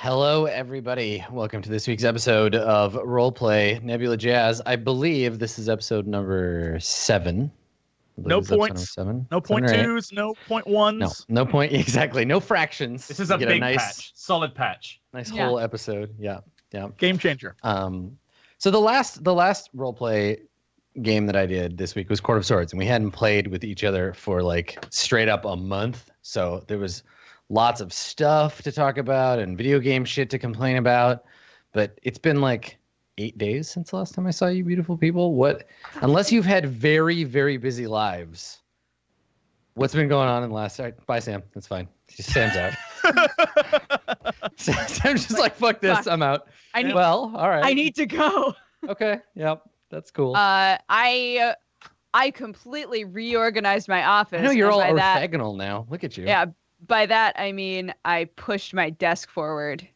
Hello, everybody. Welcome to this week's episode of RollPlay Nebula Jazz. I believe this is episode number 7. No points. No point twos. No point ones. No point. Exactly. No fractions. This is a big patch. Solid patch. Nice whole episode. Yeah. Game changer. So the last RollPlay game that I did this week was Court of Swords, and we hadn't played with each other for like straight up a month. So there was lots of stuff to talk about and video game shit to complain about. But it's been like 8 days since the last time I saw you beautiful people. What, unless you've had very, very busy lives, what's been going on in the last... Bye, Sam. That's fine. Sam's out. Sam's just like, fuck this. I'm out. Well, all right. I need to go. Okay. Yep. That's cool. I completely reorganized my office. I know you're all orthogonal now. Look at you. Yeah. By that, I mean, I pushed my desk forward,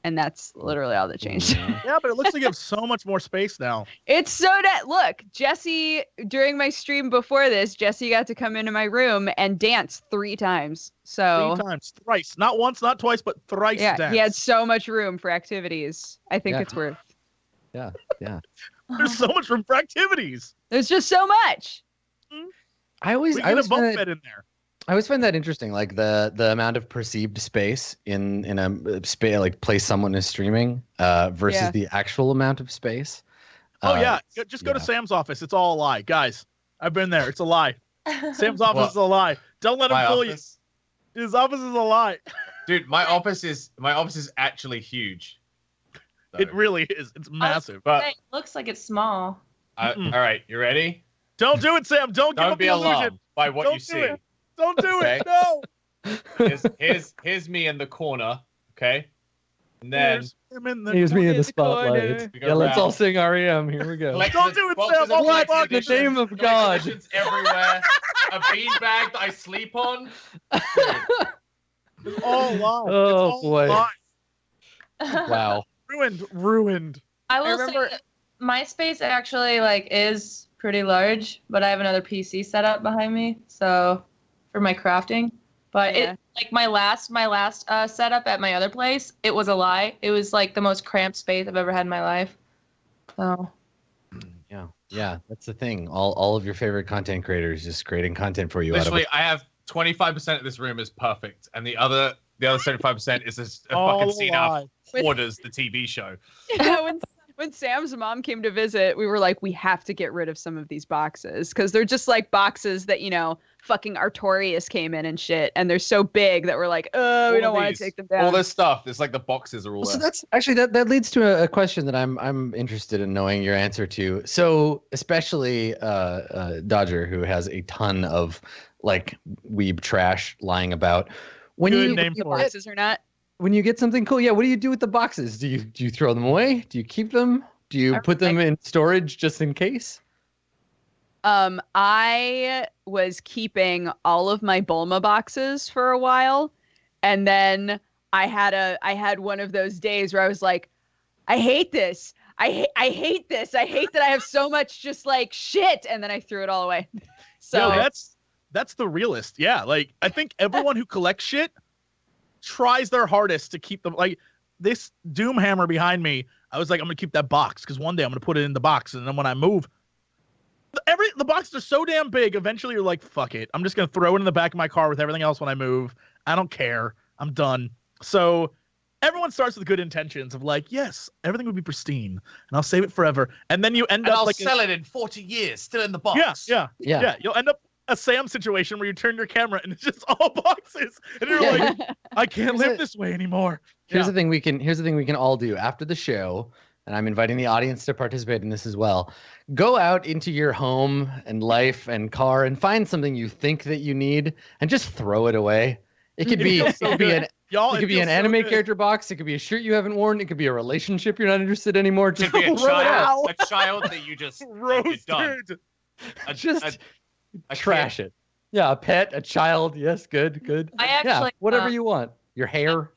and that's literally all that changed. Yeah, but it looks like you have so much more space now. It's so that, look, Jesse, during my stream before this, Jesse got to come into my room and dance 3 times. So 3 times, thrice. Not once, not twice, but thrice dance. He had so much room for activities. I think it's worth. Yeah. There's so much room for activities. There's just so much. I always get a bunk bed in there. I always find that interesting, like the amount of perceived space in a space, like place someone is streaming versus the actual amount of space. Just go to Sam's office. It's all a lie, guys. I've been there. It's a lie. Sam's office is a lie. Don't let him fool you. His office is a lie. Dude, my office is actually huge. So. It really is. It's massive. But it looks like it's small. All right, you ready? Don't do it, Sam. Don't give up the illusion. Don't be alarmed by what you see. Don't do it. No. Here's me in the corner. Okay. And then here's me in the spotlight. Yeah, let's all sing REM. Here we go. Don't do it, Sam. What? The name of God. Everywhere. A beanbag that I sleep on. It's all lies. Oh boy. Lies. Wow. Ruined. I will say that my space actually is pretty large, but I have another PC set up behind me, so for my crafting. But it my last setup at my other place, it was a lie. It was like the most cramped space I've ever had in my life. So yeah, that's the thing. All of your favorite content creators just creating content for you. Literally, I have 25% of this room is perfect, and the other 75% is just a fucking scene out of Hoarders, the TV show. Yeah, when Sam's mom came to visit, we were like, we have to get rid of some of these boxes because they're just like boxes that, fucking Artorias came in and shit. And they're so big that we're like, we don't want to take them down. All this stuff. It's like the boxes are all there. So that's actually, that leads to a question that I'm interested in knowing your answer to. So especially Dodger, who has a ton of like weeb trash lying about. When Good you name for boxes or not. When you get something cool, what do you do with the boxes? Do you throw them away? Do you keep them? Do you put them in storage just in case? I was keeping all of my Bulma boxes for a while, and then I had one of those days where I was like, I hate this. I hate this. I hate that I have so much just like shit, and then I threw it all away. So that's the realist. Yeah, like I think everyone who collects shit tries their hardest to keep them. Like this Doom hammer behind me, I was like, I'm gonna keep that box because one day I'm gonna put it in the box, and then when I move, the boxes are so damn big. Eventually, you're like, fuck it, I'm just gonna throw it in the back of my car with everything else when I move. I don't care. I'm done. So everyone starts with good intentions of like, yes, everything would be pristine, and I'll save it forever. And then you end up I'll sell it in 40 years, still in the box. Yeah. You'll end up a Sam situation where you turn your camera and it's just all boxes, and you're like, I can't live this way anymore. Here's the thing we can all do after the show, and I'm inviting the audience to participate in this as well. Go out into your home and life and car and find something you think that you need and just throw it away. It could be an anime character box. It could be a shirt you haven't worn. It could be a relationship you're not interested anymore. Just be a child that you just roasted. Trash it. Yeah, a pet, a child. Yes, good. I actually whatever you want. Your hair.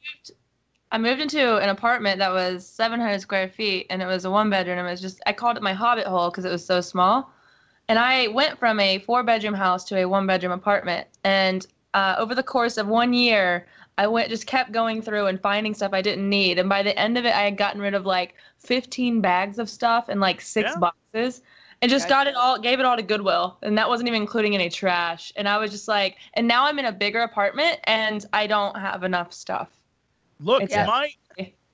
I moved into an apartment that was 700 square feet, and it was a 1-bedroom. It was I called it my hobbit hole because it was so small. And I went from a 4-bedroom house to a 1-bedroom apartment, and over the course of 1 year, I just kept going through and finding stuff I didn't need. And by the end of it, I had gotten rid of like 15 bags of stuff and like 6 boxes. And just gave it all to Goodwill. And that wasn't even including any trash. And I was just like, and now I'm in a bigger apartment and I don't have enough stuff. Look,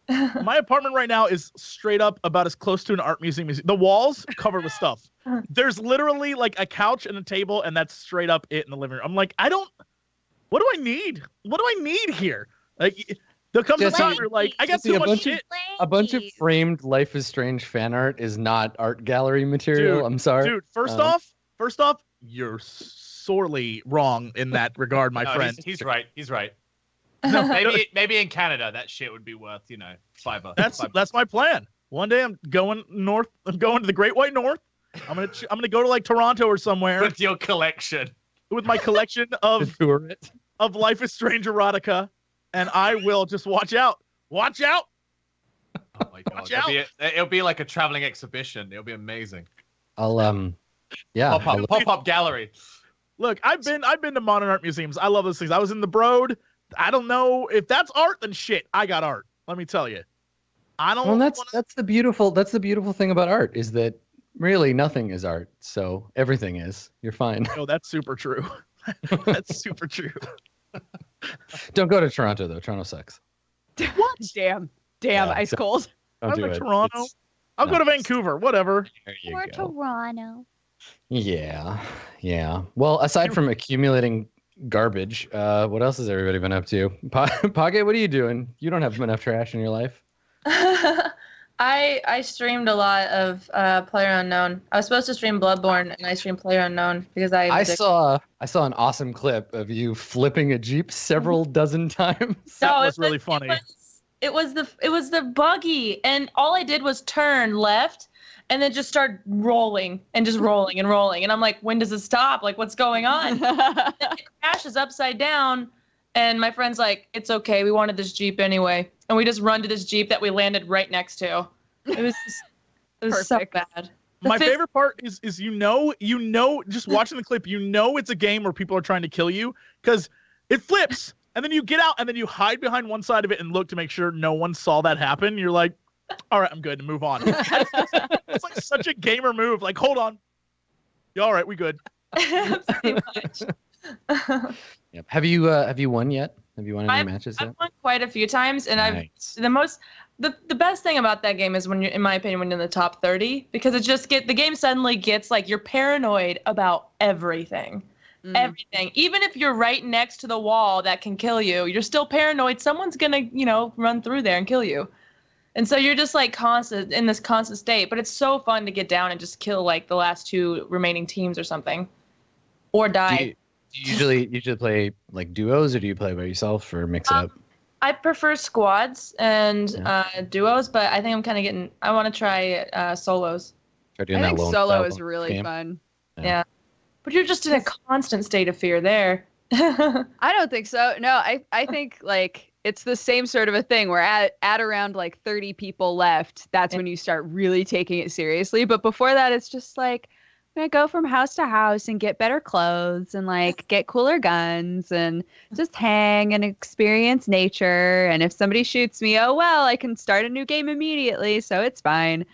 my apartment right now is straight up about as close to an art museum as the walls covered with stuff. There's literally like a couch and a table, and that's straight up it in the living room. I'm like, what do I need? What do I need here? Like, there comes a time where like, I got too much shit. A bunch of framed Life is Strange fan art is not art gallery material. I'm sorry. Dude, first off, you're sorely wrong in that regard, my friend. He's right. He's right. No, maybe in Canada that shit would be worth, $5. That's my plan. One day I'm going north. I'm going to the Great White North. I'm gonna go to like Toronto or somewhere with your collection. With my collection of Life is Strange erotica, and I will just watch out. Watch out! Oh my god! It'll be like a traveling exhibition. It'll be amazing. Pop up gallery. Look, I've been to modern art museums. I love those things. I was in the Broad. I don't know if that's art, then shit. I got art. Let me tell you. I don't. Well, that's the beautiful thing about art is that really nothing is art. So everything is. You're fine. Oh, that's super true. That's super true. Don't go to Toronto though. Toronto sucks. What? Damn, ice cold. Don't do it. Toronto. I'll go to Vancouver. Whatever. Or Toronto. Yeah. Well, aside from accumulating garbage, what else has everybody been up to? Pokket, what are you doing? You don't have enough trash in your life. I streamed a lot of PlayerUnknown. I was supposed to stream Bloodborne, and I streamed PlayerUnknown because I saw an awesome clip of you flipping a Jeep several dozen times. That was really funny. It was the buggy, and all I did was turn left and then just start rolling and just rolling and rolling. And I'm like, when does it stop? Like, what's going on? It crashes upside down. And my friend's like, it's okay. We wanted this Jeep anyway. And we just run to this Jeep that we landed right next to. It was so bad. My favorite part is just watching the clip, it's a game where people are trying to kill you because it flips. And then you get out and then you hide behind one side of it and look to make sure no one saw that happen. You're like, all right, I'm good. Move on. It's like such a gamer move. Like, hold on. You all right? We good. Pretty much. Yep. Have you won yet? Have you won any matches yet? I've won quite a few times, and nice. the best thing about that game is when you're, in my opinion, when you're in the top 30, because the game suddenly gets like you're paranoid about everything. Everything. Even if you're right next to the wall that can kill you, you're still paranoid someone's gonna, run through there and kill you. And so you're just like in this constant state, but it's so fun to get down and just kill like the last 2 remaining teams or something, or die. Do you usually play like duos, or do you play by yourself, or mix it up? I prefer squads and duos, but I think I want to try solos. Try doing I think solo is really fun. Yeah. But you're just in a constant state of fear there. I don't think so. No, I think like it's the same sort of a thing where at around like 30 people left, that's when you start really taking it seriously. But before that, it's just like, I'm going to go from house to house and get better clothes and like get cooler guns and just hang and experience nature. And if somebody shoots me, oh, well, I can start a new game immediately. So it's fine.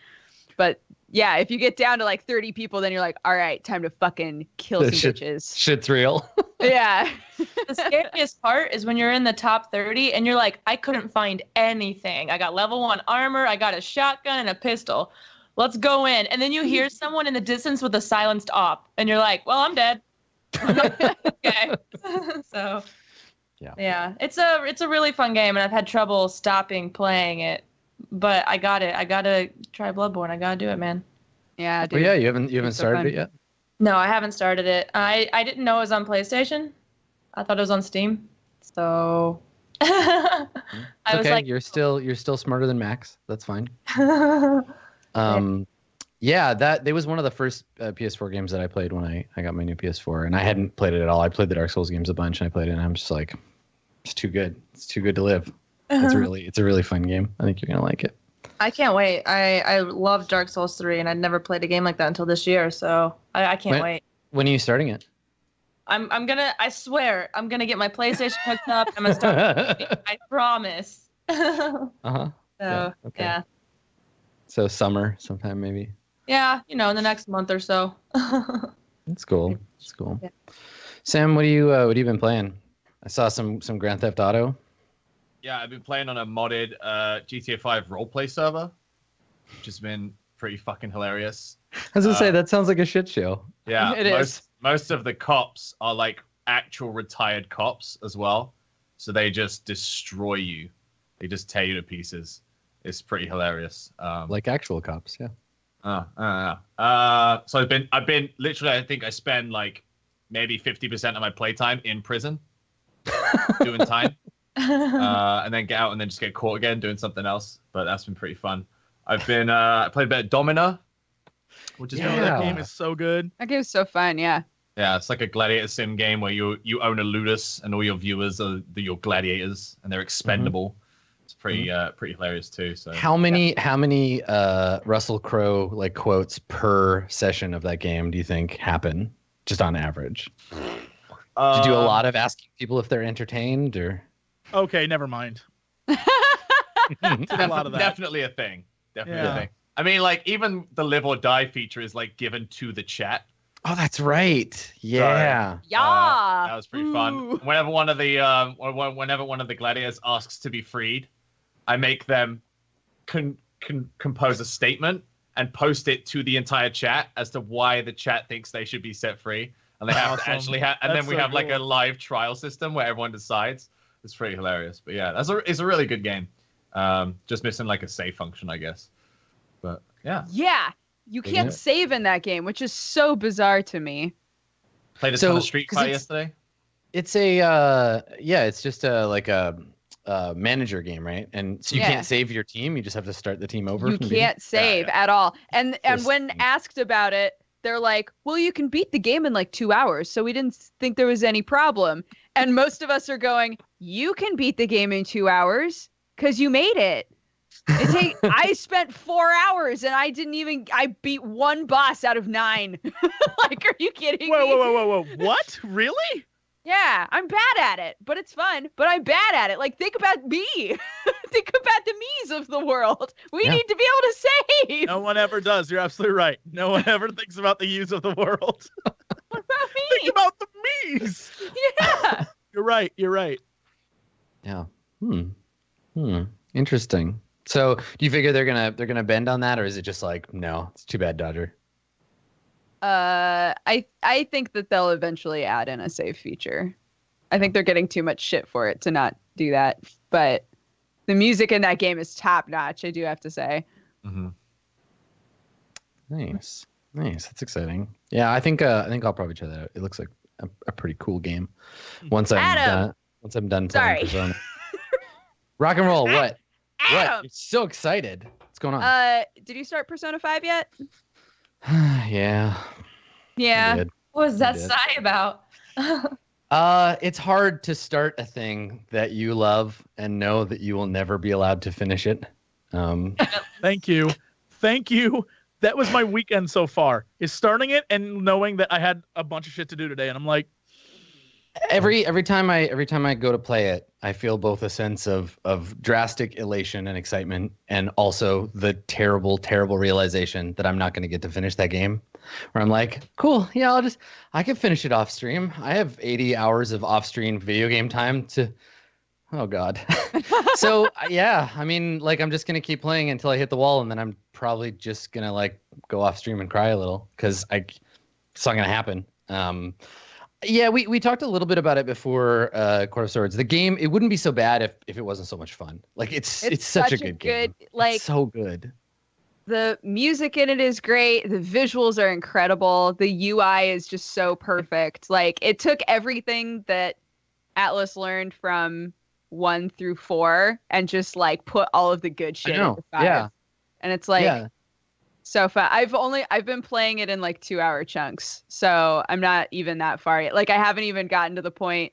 But yeah, if you get down to like 30 people, then you're like, all right, time to fucking kill some bitches. Shit's real. Yeah. The scariest part is when you're in the top 30 and you're like, I couldn't find anything. I got level 1 armor. I got a shotgun and a pistol. Let's go in. And then you hear someone in the distance with a silenced op. And you're like, well, I'm dead. Okay. So, yeah. It's a really fun game. And I've had trouble stopping playing it. But I got it. I got to try Bloodborne. I got to do it, man. Yeah, dude. Oh, yeah, you haven't started it yet? No, I haven't started it. I didn't know it was on PlayStation. I thought it was on Steam. So I was like, you're still smarter than Max. That's fine. Yeah, that was one of the first PS4 games that I played when I got my new PS4, and I hadn't played it at all. I played the Dark Souls games a bunch, and I played it, and I'm just like, it's too good. It's too good to live. It's a really fun game. I think you're gonna like it. I can't wait. I love Dark Souls 3, and I'd never played a game like that until this year, so I can't wait. When are you starting it? I swear, I'm gonna get my PlayStation hooked up. I'm gonna start gaming, I promise. Uh-huh. So, Okay. yeah. So summer sometime maybe. Yeah, in the next month or so. That's cool. That's cool. Yeah. Sam, what have you been playing? I saw some Grand Theft Auto. Yeah, I've been playing on a modded GTA 5 roleplay server, which has been pretty fucking hilarious. I was gonna say that sounds like a shit show. Yeah, It is. most of the cops are like actual retired cops as well, so they just destroy you. They just tear you to pieces. It's pretty hilarious. Like actual cops, yeah. So I've been literally, I think I spend like maybe 50% of my playtime in prison doing time, and then get out and then just get caught again doing something else. But that's been pretty fun. I've been I played a bit of Domina, which is Yeah. really That cool. game is so good. That game's so fun. Yeah. Yeah, it's like a gladiator sim game where you own a ludus and all your viewers are your gladiators and they're expendable. It's pretty hilarious too. So How many Russell Crowe like quotes per session of that game do you think happen just on average? Do you do a lot of asking people if they're entertained or? Okay, never mind. A lot of that. Definitely a thing. Definitely Yeah. a thing. I mean, like even the live or die feature is like given to the chat. Oh, that's right. Yeah. Yeah. That was pretty fun. Whenever one of the gladiators asks to be freed, I make them compose a statement and post it to the entire chat as to why the chat thinks they should be set free, and they have to Awesome. actually have. And That's then we so have like a cool. live trial system where everyone decides. It's pretty hilarious. But yeah, it's a really good game. Just missing like a save function, I guess. But yeah, Yeah. You Isn't can't it? save in that game, which is so bizarre to me. played a So, ton of Street 'cause Fighter it's- yesterday. It's a it's just a manager game, right? And so you Yeah. can't save your team. You just have to start the team over. You from the beginning? can't save at all. And Just- when asked about it, they're like, "Well, you can beat the game in like 2 hours, so we didn't think there was any problem." And most of us are going, "You can beat the game in 2 hours because you made it." I spent 4 hours and I beat one boss out of 9. Like, are you kidding me? Whoa. What? Really? Yeah, I'm bad at it, but it's fun. But I'm bad at it. Like, think about me. Think about the me's of the world. We Yeah. need to be able to save. No one ever does. You're absolutely right. No one ever thinks about the yous of the world. What about Think me? about the me's. Yeah. You're right. You're right. Yeah. Interesting. So, do you figure they're gonna bend on that, or is it just like, no, it's too bad, Dodger? I think that they'll eventually add in a save feature. I think they're getting too much shit for it to not do that. But the music in that game is top notch, I do have to say. Mm-hmm. Nice. That's exciting. Yeah, I think I'll probably try that out. It looks like a pretty cool game. Once I'm Adam! done Sorry. playing Persona. Rock and roll. What? What? Adam! You're so excited. What's going on? Did you start Persona 5 yet? Yeah. I Yeah. did. What was that did. sigh about? It's hard to start a thing that you love and know that you will never be allowed to finish it. Thank you. That was my weekend so far. Is starting it and knowing that I had a bunch of shit to do today, and I'm like, Every time I go to play it, I feel both a sense of drastic elation and excitement, and also the terrible realization that I'm not going to get to finish that game. Where I'm like, cool, yeah, I can finish it off stream. I have 80 hours of off stream video game time to. Oh God. So yeah, I mean, like I'm just gonna keep playing until I hit the wall, and then I'm probably just gonna like go off stream and cry a little because it's not gonna happen. Yeah, we talked a little bit about it before Court of Swords. The game, it wouldn't be so bad if it wasn't so much fun. Like it's such a good game. Like, It's so good. the music in it is great. The visuals are incredible. The UI is just so perfect. Like, it took everything that Atlas learned from 1 through 4 and just like put all of the good shit know, into 5. yeah. And it's like Yeah. so fun. I've been playing it in like 2-hour chunks. So I'm not even that far yet. Like, I haven't even gotten to the point.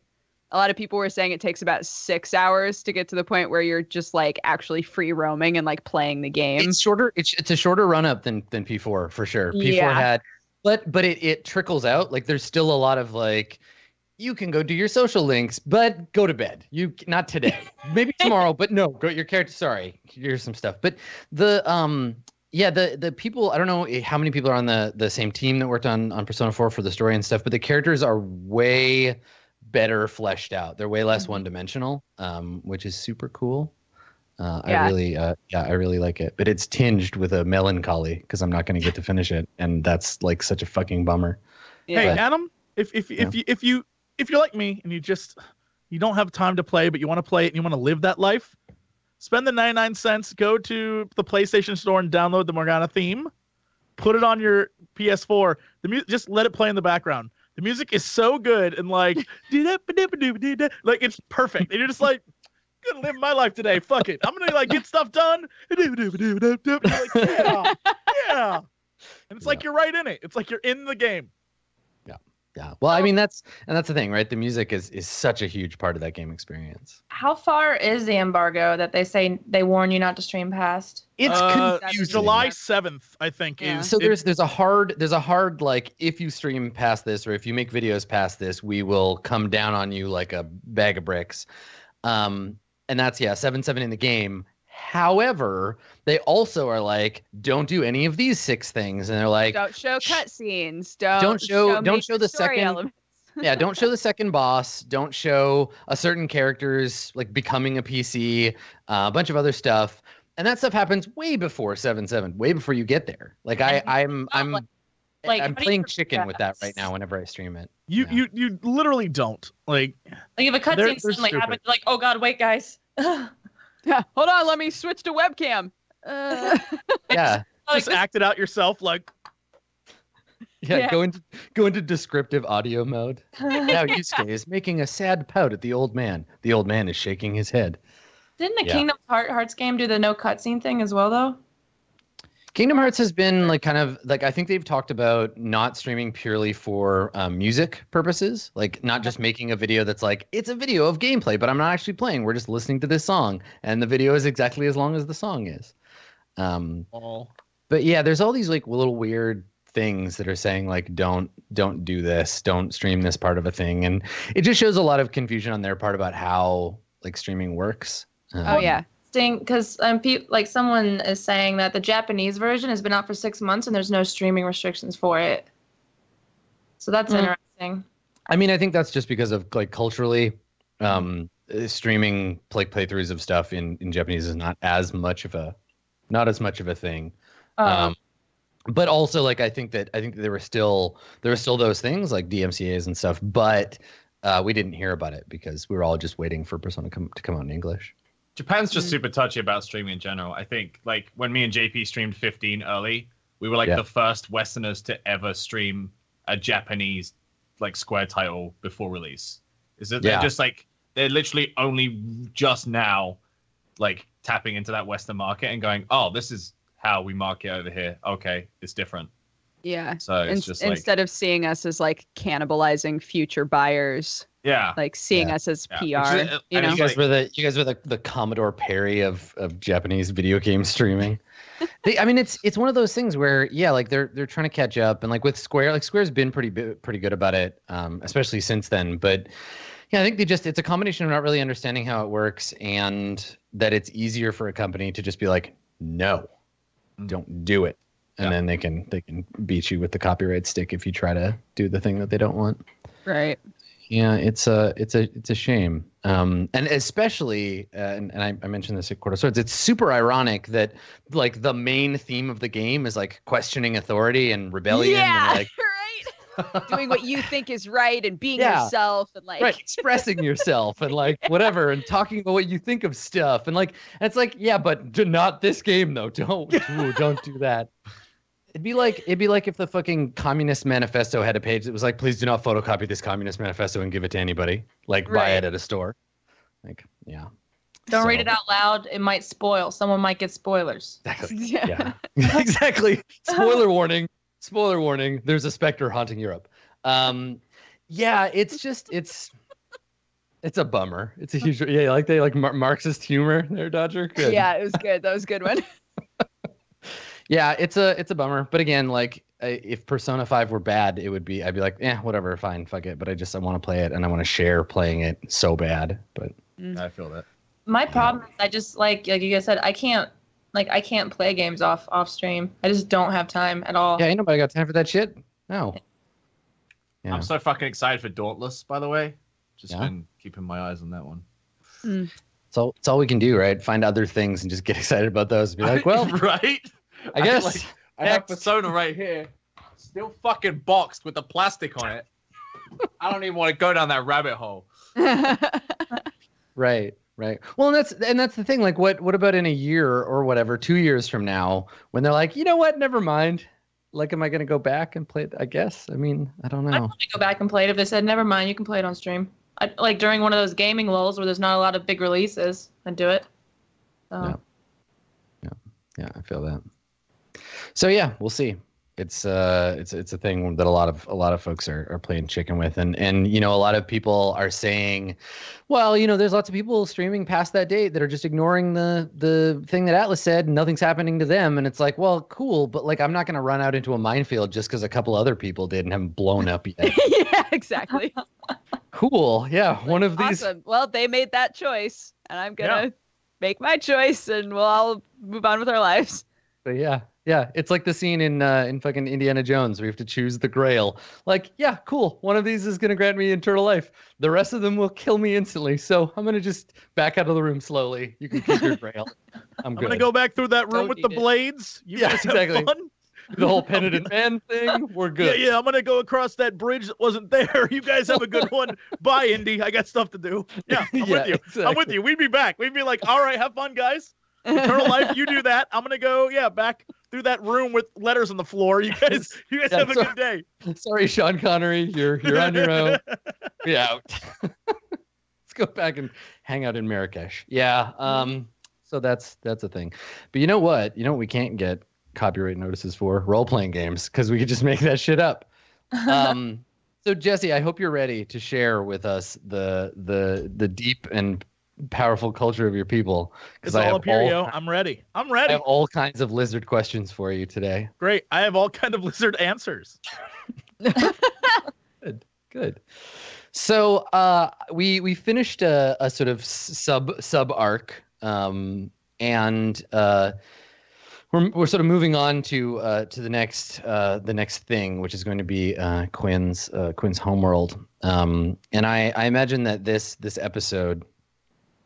A lot of people were saying it takes about 6 hours to get to the point where you're just like actually free roaming and like playing the game. It's shorter. It's a shorter run up than P4 for sure. P4 Yeah. had, but it trickles out. Like there's still a lot of like, you can go do your social links, but go to bed. You not today. Maybe tomorrow, but no, go your character. Sorry, here's some stuff. But the people, I don't know how many people are on the same team that worked on Persona 4 for the story and stuff, but the characters are way better fleshed out. They're way less one-dimensional, which is super cool. I really like it, but it's tinged with a melancholy because I'm not going to get to finish it, and that's like such a fucking bummer. Hey, Yeah. Adam, if you're like me and you don't have time to play, but you want to play it and you want to live that life, spend the 99 cents, go to the PlayStation Store and download the Morgana theme, put it on your PS4. Just let it play in the background. The music is so good and like it's perfect. And you're just like, I'm gonna live my life today. Fuck it. I'm gonna like get stuff done. You're like, yeah. And it's like you're right in it. It's like you're in the game. Yeah. Well, I mean that's the thing, right? The music is such a huge part of that game experience. How far is the embargo that they say they warn you not to stream past? It's confusing. July 7th, I think. Yeah. Is So there's a hard like, if you stream past this or if you make videos past this, we will come down on you like a bag of bricks. And that's 7.7 in the game. However, they also are like, don't do any of these 6 things, and they're like, don't show cutscenes. Don't show the story second. elements. Yeah, don't show the second boss. Don't show a certain character's like becoming a PC. A bunch of other stuff, and that stuff happens way before 7.7, way before you get there. Like I'm playing chicken with that right now whenever I stream it. You literally don't like if a cutscene suddenly happens, like, oh god, wait, guys. Yeah, hold on, let me switch to webcam. Yeah. Just act it out yourself, like. Yeah, go into descriptive audio mode. Now Yusuke is making a sad pout at the old man. The old man is shaking his head. Didn't the Kingdom Hearts game do the no cutscene thing as well, though? Kingdom Hearts has been like kind of like, I think they've talked about not streaming purely for music purposes, like not just making a video that's like, it's a video of gameplay, but I'm not actually playing. We're just listening to this song, and the video is exactly as long as the song is. But yeah, there's all these like little weird things that are saying like, don't do this, don't stream this part of a thing, and it just shows a lot of confusion on their part about how like streaming works. Because like someone is saying that the Japanese version has been out for 6 months and there's no streaming restrictions for it. So that's interesting. I mean, I think that's just because of like culturally, streaming like playthroughs of stuff in Japanese is not as much of a thing. But also like I think that there were still those things like DMCA's and stuff, but we didn't hear about it because we were all just waiting for Persona to come out in English. Japan's just super touchy about streaming in general. I think like when me and JP streamed 15 early, we were like the first Westerners to ever stream a Japanese like Square title before release. They're just like, they're literally only just now like tapping into that Western market and going, oh, this is how we market over here. Okay, it's different. Yeah. So it's just like, instead of seeing us as like cannibalizing future buyers. Yeah. Like seeing us as PR. You know? You guys were the Commodore Perry of Japanese video game streaming. I mean, it's one of those things where like they're trying to catch up, and like with Square, like Square's been pretty good about it, especially since then. But yeah, I think it's a combination of not really understanding how it works, and that it's easier for a company to just be like, no, don't do it. And then they can beat you with the copyright stick if you try to do the thing that they don't want. Right. Yeah, it's a shame. And especially, and I mentioned this at Court of Swords, it's super ironic that like the main theme of the game is like questioning authority and rebellion. Yeah, and, like, right. Doing what you think is right and being yourself and like expressing yourself and like whatever and talking about what you think of stuff and it's like, yeah, but not this game though. Don't do that. It'd be like if the fucking Communist Manifesto had a page that was like, please do not photocopy this Communist Manifesto and give it to anybody. Like buy it at a store. Like, yeah. Don't read it out loud. It might spoil. Someone might get spoilers. Exactly. Yeah. Exactly. Spoiler warning. There's a specter haunting Europe. Yeah, it's a bummer. It's a huge, like they like Marxist humor there, Dodger. Good. Yeah, it was good. That was a good one. Yeah, it's a bummer. But again, like if Persona 5 were bad, I'd be like, whatever, fine, fuck it. But I want to play it, and I want to share playing it so bad. But I feel that. My problem is I just like you guys said, I can't play games off stream. I just don't have time at all. yeah, ain't nobody got time for that shit. No. Yeah. I'm so fucking excited for Dauntless, by the way. Just Yeah? been keeping my eyes on that one. So it's all we can do, right? Find other things and just get excited about those. Be like, well, right? I guess I have Persona right here, still fucking boxed with the plastic on it. I don't even want to go down that rabbit hole. Right. Well, and that's the thing. Like, what about in a year or whatever, 2 years from now, when they're like, you know what? Never mind. Like, am I going to go back and play it? I guess. I mean, I don't know. I want to go back and play it if they said, never mind, you can play it on stream. Like during one of those gaming lulls where there's not a lot of big releases, I'd do it. So. Yeah, I feel that. So yeah, we'll see. It's a thing that a lot of folks are playing chicken with, and a lot of people are saying, well, there's lots of people streaming past that date that are just ignoring the thing that Atlas said, and nothing's happening to them, and it's like, well, cool, but like I'm not going to run out into a minefield just because a couple other people did and haven't blown up yet. Yeah, exactly. Cool, yeah, one of these. Awesome. Well, they made that choice, and I'm gonna make my choice, and we'll all move on with our lives. But yeah, it's like the scene in fucking Indiana Jones where you have to choose the Grail. Like, yeah, cool. One of these is gonna grant me eternal life. The rest of them will kill me instantly. So I'm gonna just back out of the room slowly. You can keep your Grail. I'm good. gonna go back through that room Don't with the need it. blades. You Yeah, guys have exactly. fun? The whole penitent man thing. We're good. Yeah, I'm gonna go across that bridge that wasn't there. You guys have a good one. Bye, Indy. I got stuff to do. Yeah, I'm with you. Exactly. I'm with you. We'd be back. We'd be like, all right, have fun, guys. Eternal life, you do that. I'm gonna go, back through that room with letters on the floor. You guys have a good day. Sorry, Sean Connery. You're on your own. Be out. Let's go back and hang out in Marrakesh. Yeah. So that's a thing. But you know what? We can't get copyright notices for role-playing games because we could just make that shit up. So Jesse, I hope you're ready to share with us the deep and powerful culture of your people. It's all up here, yo. I'm ready. I have all kinds of lizard questions for you today. Great. I have all kind of lizard answers. Good. So we finished a sort of sub arc, and we're sort of moving on to the next thing, which is going to be Quinn's homeworld. And I imagine that this episode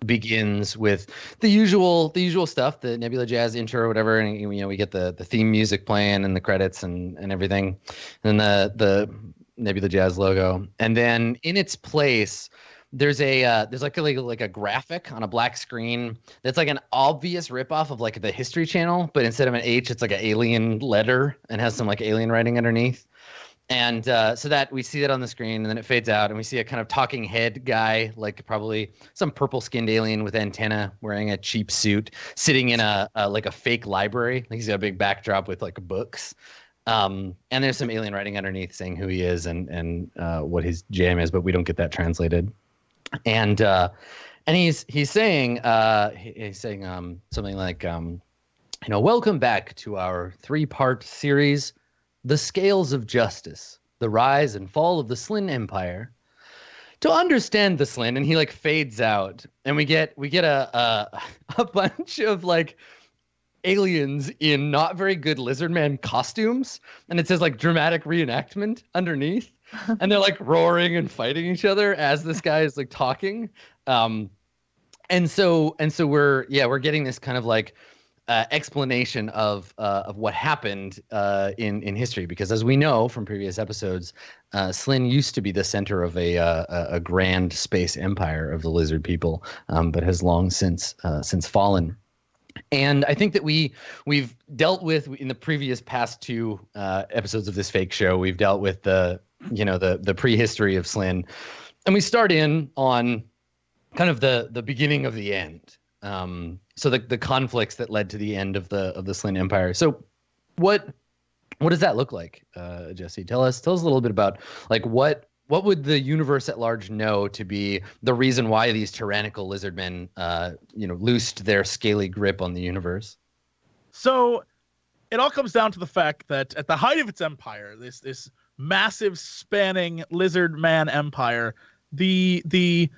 begins with the usual stuff, the Nebula Jazz intro or whatever, and we get the theme music playing and the credits and everything, and the Nebula Jazz logo, and then in its place there's like a graphic on a black screen that's like an obvious ripoff of like the History Channel, but instead of an H it's like an alien letter and has some like alien writing underneath. And so that we see that on the screen, and then it fades out, and we see a kind of talking head guy, like probably some purple-skinned alien with antenna, wearing a cheap suit, sitting in a like a fake library. Like he's got a big backdrop with like books, and there's some alien writing underneath saying who he is and what his jam is, but we don't get that translated. And he's saying something like welcome back to our 3-part series, The Scales of Justice, the rise and fall of the Slyn Empire. To understand the Slyn, and he like fades out, and we get a bunch of like aliens in not very good lizard man costumes, and it says like dramatic reenactment underneath, and they're like roaring and fighting each other as this guy is like talking. And so we're getting this kind of like explanation of what happened in history, because as we know from previous episodes, Slyn used to be the center of a grand space empire of the lizard people, but has long since fallen. And I think that we've dealt with in the previous past 2 episodes of this fake show, we've dealt with the prehistory of Slyn, and we start in on kind of the beginning of the end. So the conflicts that led to the end of the Slyn Empire. So what does that look like, Jesse? Tell us a little bit about like what would the universe at large know to be the reason why these tyrannical lizard men loosed their scaly grip on the universe? So it all comes down to the fact that at the height of its empire, this massive spanning lizard man empire, the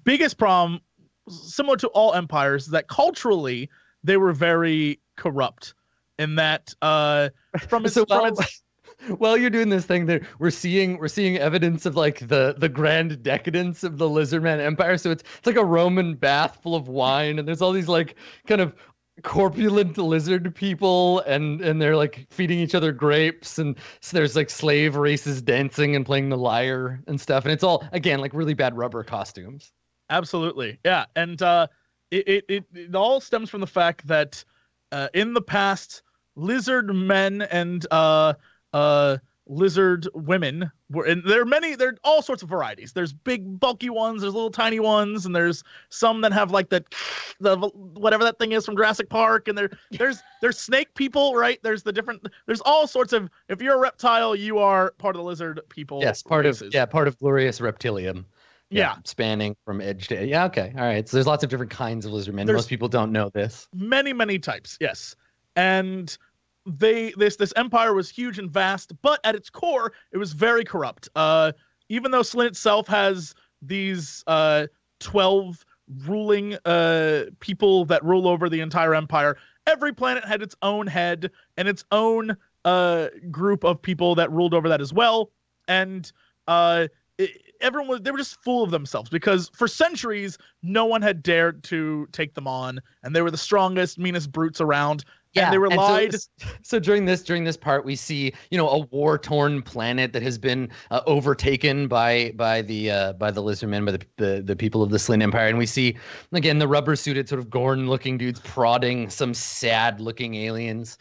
biggest problem, similar to all empires, is that culturally they were very corrupt. In that, from its, while you're doing this thing, there we're seeing evidence of like the grand decadence of the Lizardman Empire. So it's like a Roman bath full of wine, and there's all these like kind of corpulent lizard people, and they're like feeding each other grapes, and so there's like slave races dancing and playing the lyre and stuff, and it's all again like really bad rubber costumes. Absolutely, yeah, and it all stems from the fact that in the past, lizard men and lizard women were, and there are all sorts of varieties. There's big bulky ones, there's little tiny ones, and there's some that have like the whatever that thing is from Jurassic Park, and there's snake people, right? There's all sorts of, if you're a reptile, you are part of the lizard people. Yes, part of glorious reptilium. Yeah, spanning from edge to edge. Yeah, okay, all right. So there's lots of different kinds of lizardmen. Most people don't know this. Many types, yes. And this empire was huge and vast, but at its core, it was very corrupt. Even though Slyn itself has these 12 ruling people that rule over the entire empire, every planet had its own head and its own group of people that ruled over that as well. And they were just full of themselves because for centuries no one had dared to take them on, and they were the strongest, meanest brutes around. Yeah, and they were lied. So during this part, we see a war-torn planet that has been overtaken by the lizardmen, by the people of the Slyn Empire, and we see again the rubber-suited sort of Gorn-looking dudes prodding some sad-looking aliens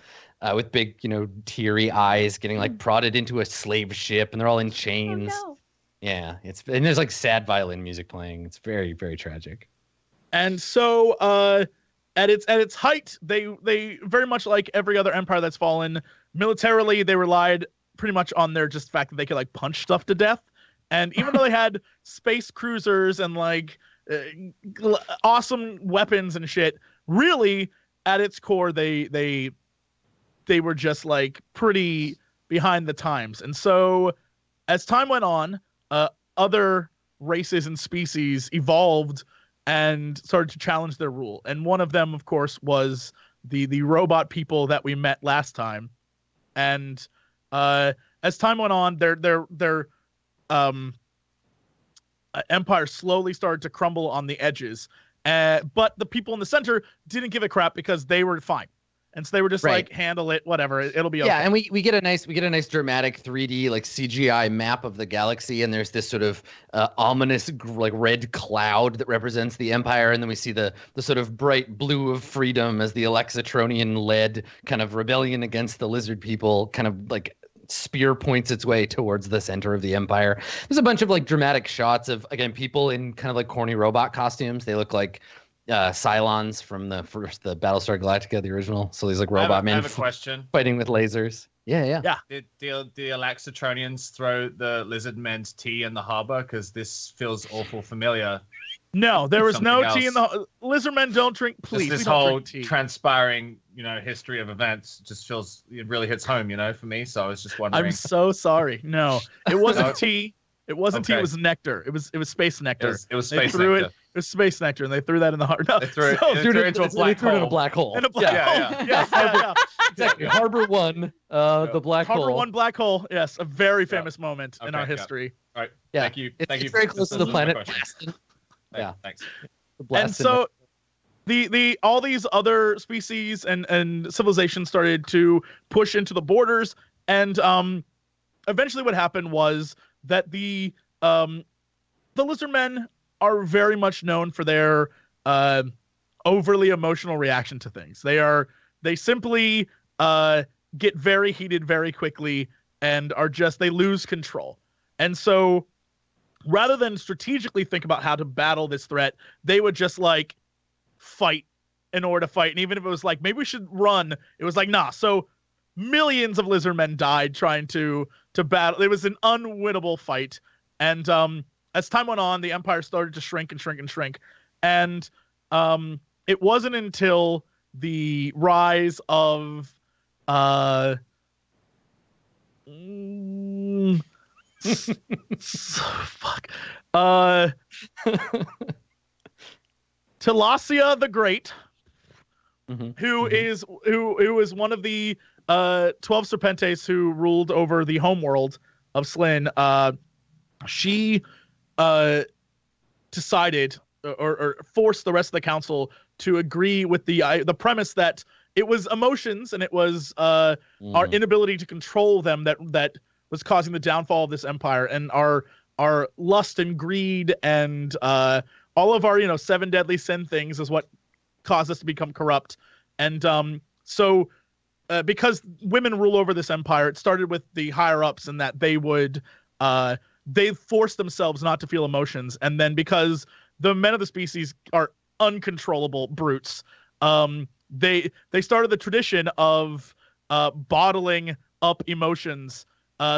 with big teary eyes, getting like prodded into a slave ship, and they're all in chains. Oh, no. Yeah, and there's like sad violin music playing. It's very, very tragic. And so at its height, they very much like every other empire that's fallen, militarily they relied pretty much on their just fact that they could like punch stuff to death. And even though they had space cruisers and like awesome weapons and shit, really at its core they were just like pretty behind the times. And so as time went on, other races and species evolved and started to challenge their rule. And one of them, of course, was the robot people that we met last time. And as time went on, their empire slowly started to crumble on the edges. But the people in the center didn't give a crap because they were fine. And so they were just like, handle it, whatever, it'll be okay. Yeah, and we get a nice dramatic 3D like CGI map of the galaxy, and there's this sort of ominous like red cloud that represents the Empire, and then we see the sort of bright blue of freedom as the Alexatronian led kind of rebellion against the lizard people kind of like spear points its way towards the center of the Empire. There's a bunch of like dramatic shots of, again, people in kind of like corny robot costumes. They look like Cylons from the Battlestar Galactica, the original. So these like robot men I have a question. Fighting with lasers. Yeah. Did the Alexatronians throw the lizard men's tea in the harbor? Because this feels awful familiar. No, there was no tea in the lizard men. Don't drink, please. This whole transpiring, history of events just feels, it really hits home, for me. So I was just wondering. I'm so sorry. No, it wasn't tea. It wasn't tea. It was nectar. It was space nectar. It was space nectar. It was space nectar, and they threw that in the heart. No, they threw it into a black hole. In a black hole. In a black hole. Yeah. Exactly. Harbor One, the black hole. Harbor One black hole. Yes, a very famous moment in our history. All right. Yeah. Thank you. It's very close to the planet. Yeah. Thanks. And so all these other species and civilizations started to push into the borders, and eventually what happened was that the lizard men are very much known for their overly emotional reaction to things. They simply get very heated very quickly and they lose control. And so rather than strategically think about how to battle this threat, they would just like fight in order to fight. And even if it was like, maybe we should run, it was like, nah. So millions of lizard men died trying to battle. It was an unwinnable fight. And as time went on, the Empire started to shrink and shrink and shrink. And it wasn't until the rise of Fuck. Talasia the Great, who is one of the 12 Serpentes who ruled over the homeworld of Slynn. She decided or forced the rest of the council to agree with the premise that it was emotions and it was our inability to control them that was causing the downfall of this empire, and our lust and greed and all of our 7 deadly sin things is what caused us to become corrupt. And so because women rule over this empire, it started with the higher ups, and that they would they forced themselves not to feel emotions, and then because the men of the species are uncontrollable brutes, they started the tradition of bottling up emotions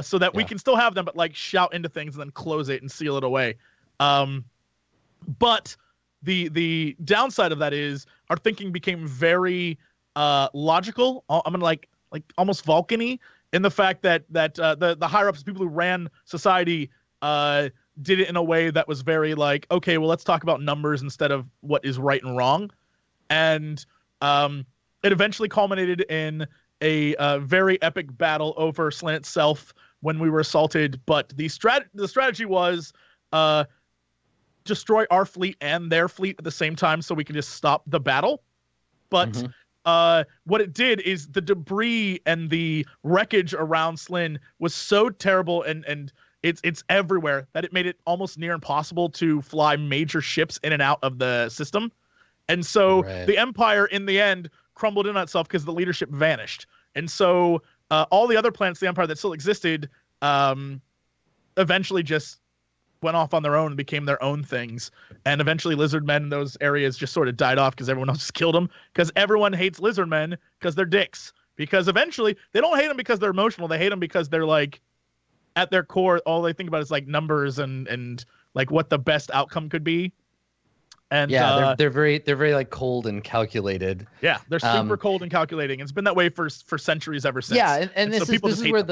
so that we can still have them, but like shout into things and then close it and seal it away. But the downside of that is our thinking became very logical. I'm gonna like almost Vulcan-y in the fact that the higher ups, people who ran society, did it in a way that was very like, okay, well, let's talk about numbers instead of what is right and wrong. And it eventually culminated in a very epic battle over Slynn itself when we were assaulted. But the strategy was destroy our fleet and their fleet at the same time so we could just stop the battle. But what it did is the debris and the wreckage around Slynn was so terrible and it's everywhere that it made it almost near impossible to fly major ships in and out of the system. And so the Empire, in the end, crumbled in on itself because the leadership vanished. And so all the other planets of the Empire that still existed eventually just went off on their own and became their own things. And eventually lizard men in those areas just sort of died off because everyone else just killed them, because everyone hates lizard men because they're dicks. Because eventually they don't hate them because they're emotional. They hate them because they're like, at their core, all they think about is like numbers and like what the best outcome could be. And they're very like cold and calculated. Yeah, they're super cold and calculating. It's been that way for centuries ever since. Yeah, and so this is where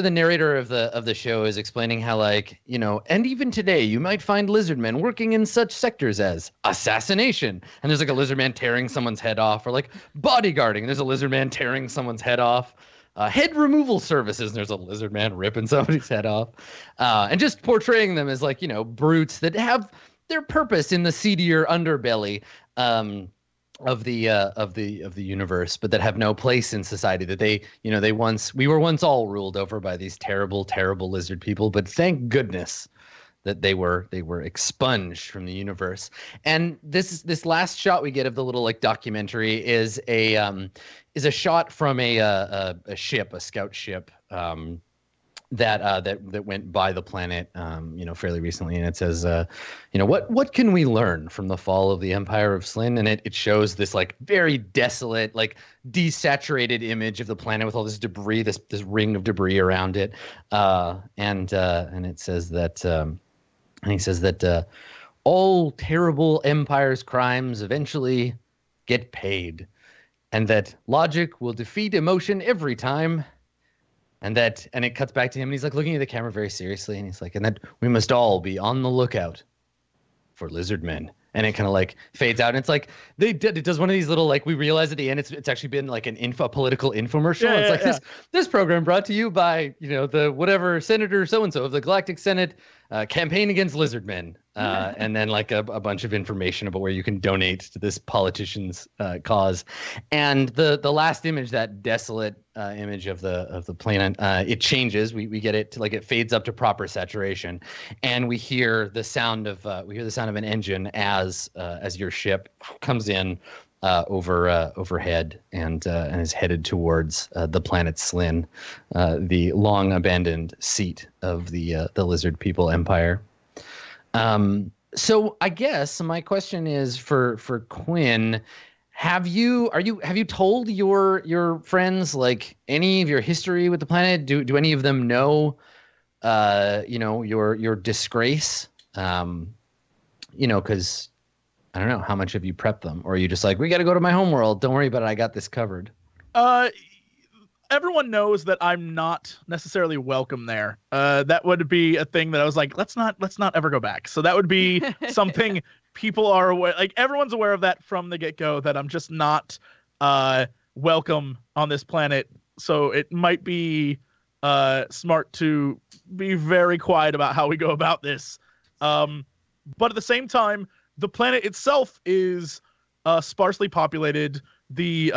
the narrator of the show is explaining how, like, and even today you might find lizard men working in such sectors as assassination, and there's like a lizard man tearing someone's head off, or like bodyguarding, and there's a lizard man tearing someone's head off. Head removal services, and there's a lizard man ripping somebody's head off, and just portraying them as like brutes that have their purpose in the seedier underbelly of the universe, but that have no place in society. That we were once all ruled over by these terrible lizard people, but thank goodness that they were expunged from the universe. And this last shot we get of the little like documentary is a shot from a ship, a scout ship, that went by the planet, fairly recently, and it says, what can we learn from the fall of the Empire of Slynn? And it shows this like very desolate, like desaturated image of the planet with all this debris, this ring of debris around it, and it says that, and he says that all terrible Empire's crimes eventually get paid, and that logic will defeat emotion every time. And it cuts back to him, and he's like looking at the camera very seriously, and he's like, and that we must all be on the lookout for lizard men. And it kind of like fades out, and it's like it does one of these little, like, we realize at the end it's actually been like a political infomercial. It's like this program brought to you by the whatever senator so and so of the Galactic Senate campaign against lizard men, and then like a bunch of information about where you can donate to this politician's cause. And the last image, that desolate image of the planet, it changes. We get it to like, it fades up to proper saturation, and we hear the sound of an engine as your ship comes in overhead and is headed towards the planet Slynn, the long abandoned seat of the lizard people empire. So I guess my question is for Quinn. Have you told your friends like any of your history with the planet? Do any of them know your disgrace? Because I don't know, how much have you prepped them, or are you just like, we got to go to my homeworld, don't worry about it, I got this covered? everyone knows that I'm not necessarily welcome there. That would be a thing that I was like, let's not ever go back. So that would be something people are aware, like everyone's aware of that from the get-go, that I'm just not welcome on this planet. So it might be smart to be very quiet about how we go about this. But at the same time, the planet itself is sparsely populated. The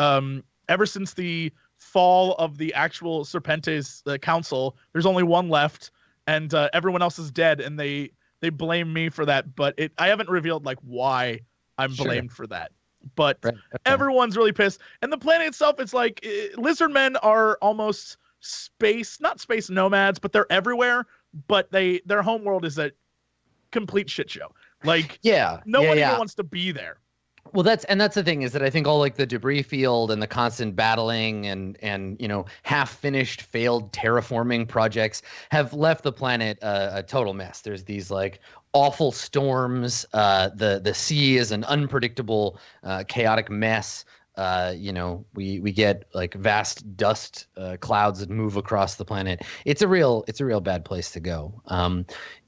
ever since the fall of the actual Serpentes council, there's only one left, and everyone else is dead, and they blame me for that. But I haven't revealed like why I'm blamed for that. But everyone's really pissed, and the planet itself, it's like lizard men are almost not space nomads, but they're everywhere. But their homeworld is a complete shit show. Like no one even wants to be there. Well, that's the thing, is that I think all like the debris field and the constant battling and half finished failed terraforming projects have left the planet a total mess. There's these like awful storms. The sea is an unpredictable, chaotic mess. We get like vast dust clouds that move across the planet. It's a real bad place to go.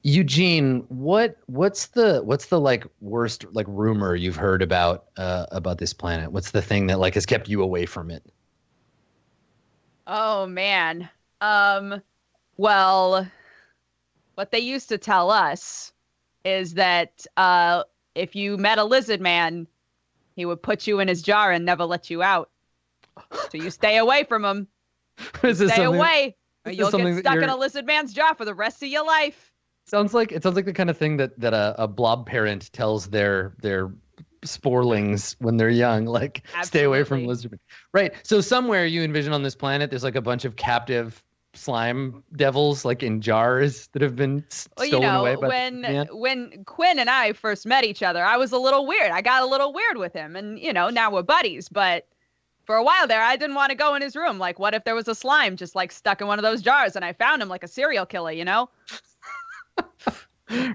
Eugene, what's the like worst like rumor you've heard about this planet? What's the thing that like has kept you away from it? Oh man. Well, what they used to tell us is that if you met a lizard man, he would put you in his jar and never let you out. So you stay away from him. Stay away, or you'll get stuck in a lizard man's jar for the rest of your life. It sounds like the kind of thing that a blob parent tells their sporelings when they're young, like stay away from lizard men. Right. So somewhere you envision on this planet, there's like a bunch of captive slime devils like in jars that have been stolen away by when Quinn and I first met each other, I was a little weird. I got a little weird with him, and now we're buddies, but for a while there I didn't want to go in his room. Like, what if there was a slime just like stuck in one of those jars and I found him like a serial killer,